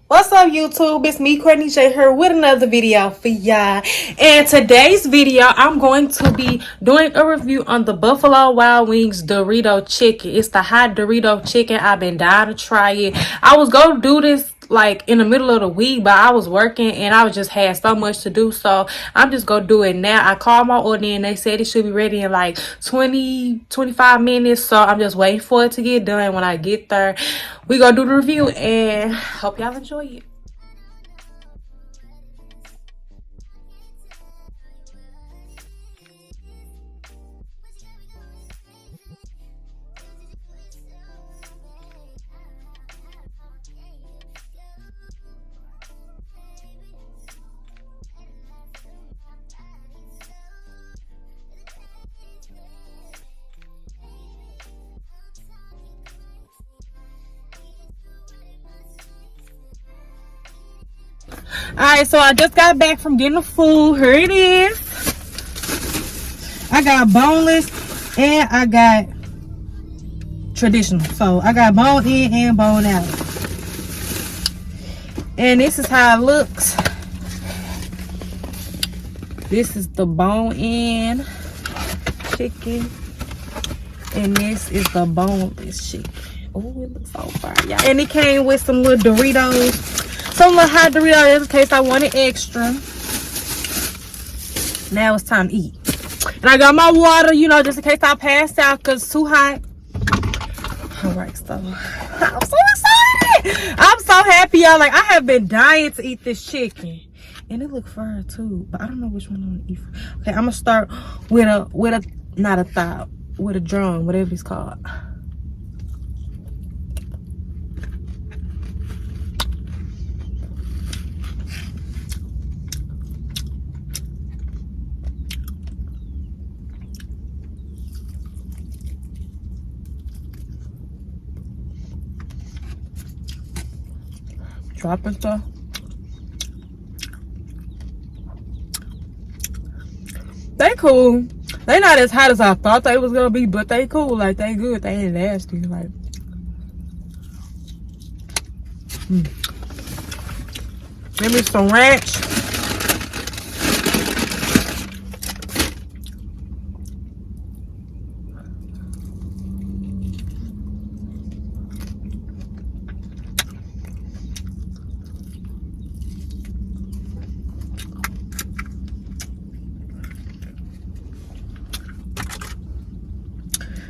What's up, YouTube? It's me, Courtney J, here with another video for y'all. And today's video, I'm going to be doing a review on the Buffalo Wild Wings Dorito chicken. It's the hot Dorito chicken. I've been dying to try it. I was going to do this like in the middle of the week, but I was working and I just had so much to do, so I'm just gonna do it now. I called my order and they said it should be ready in like 20-25 minutes, so I'm just waiting for it to get done. When I get there, we gonna do the review and hope y'all enjoy it. Alright, so I just got back from getting the food. Here it is. I got boneless and I got traditional. So I got bone in and bone out. And this is how it looks. This is the bone in chicken. And this is the boneless chicken. Oh, it looks so fire, y'all. And it came with some little Doritos. Some little hot Doritos in case I wanted extra. Now it's time to eat. And I got my water, you know, just in case I pass out because it's too hot. Alright, so I'm so excited. I'm so happy, y'all. Like, I have been dying to eat this chicken. And it look fire too. But I don't know which one I'm gonna eat. Okay, I'm gonna start with a not a thigh, with a drum, whatever it's called. Dropping stuff. They cool. They not as hot as I thought they was gonna be, but they cool. Like, they good. They ain't nasty. Like, give me some ranch.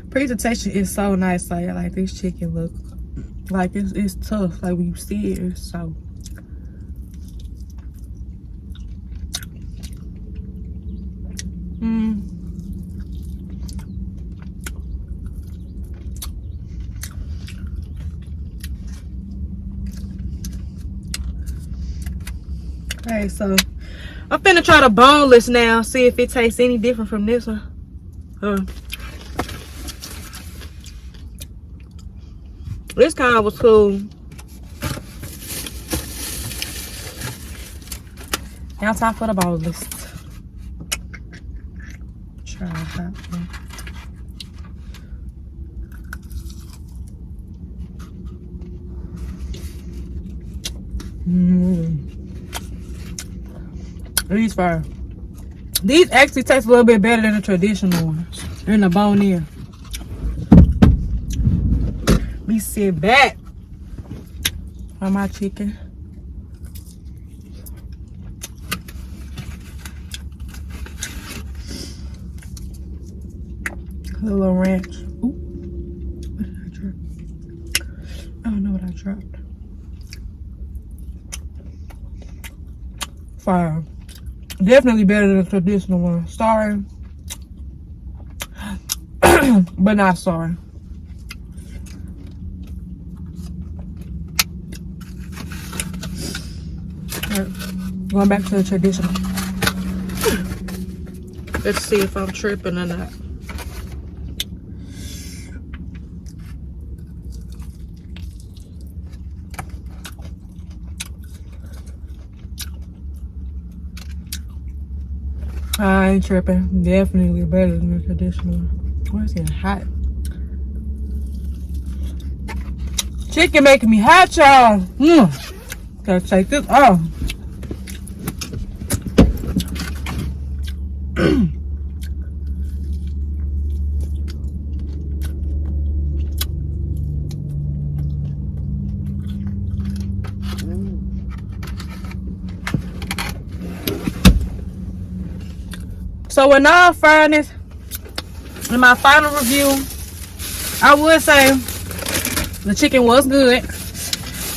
Presentation is so nice. Like this chicken look like it's tough. Like when you see it, it's so. Okay, so I'm finna try the boneless now. See if it tastes any different from this one. This kind was cool. Now time for the boneless. Try that one. These fire. These actually taste a little bit better than the traditional ones. And the bone in. Let me sit back on my chicken. A little ranch. Ooh, what did I drop? I don't know what I dropped. Fire. Definitely better than the traditional one. Sorry. But not sorry. Going back to the traditional. Let's see if I'm tripping or not. I ain't tripping. Definitely better than the traditional one. Oh, it's getting hot. Chicken making me hot, y'all. Gotta take this off. So in all fairness, in my final review, I would say the chicken was good.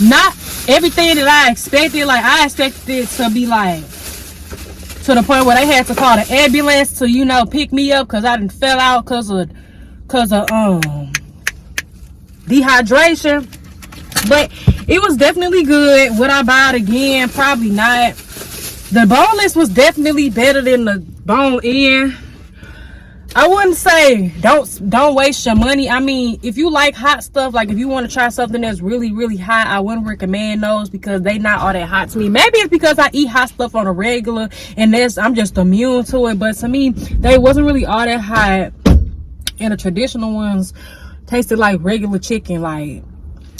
Not everything that I expected. Like, I expected it to be like to the point where they had to call the ambulance to, you know, pick me up because I didn't fell out because of dehydration. But it was definitely good. Would I buy it again? Probably not. The boneless was definitely better than the bone in. I wouldn't say don't waste your money. I mean, if you like hot stuff, like if you want to try something that's really, really hot, I wouldn't recommend those because they not all that hot to me. Maybe it's because I eat hot stuff on a regular and I'm just immune to it. But to me, they wasn't really all that hot. And the traditional ones tasted like regular chicken. Like,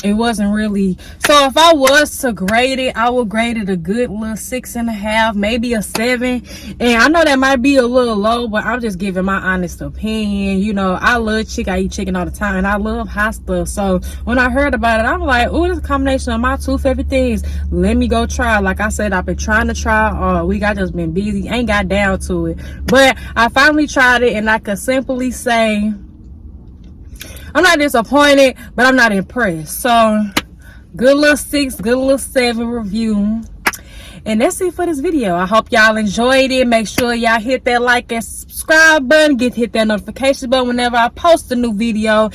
it wasn't really. So if I was to grade it, I would grade it a good little 6.5, maybe a 7. And I know that might be a little low, but I'm just giving my honest opinion. You know, I love chicken. I eat chicken all the time, and I love hot stuff. So when I heard about it, I'm like, oh, this is a combination of my 2 favorite things. Let me go try. Like I said, I've been trying to try all week. I just been busy, ain't got down to it. But I finally tried it, and I could simply say I'm not disappointed, but I'm not impressed. So, good little 6, good little 7 review. And that's it for this video. I hope y'all enjoyed it. Make sure y'all hit that like and subscribe button. Hit that notification button whenever I post a new video.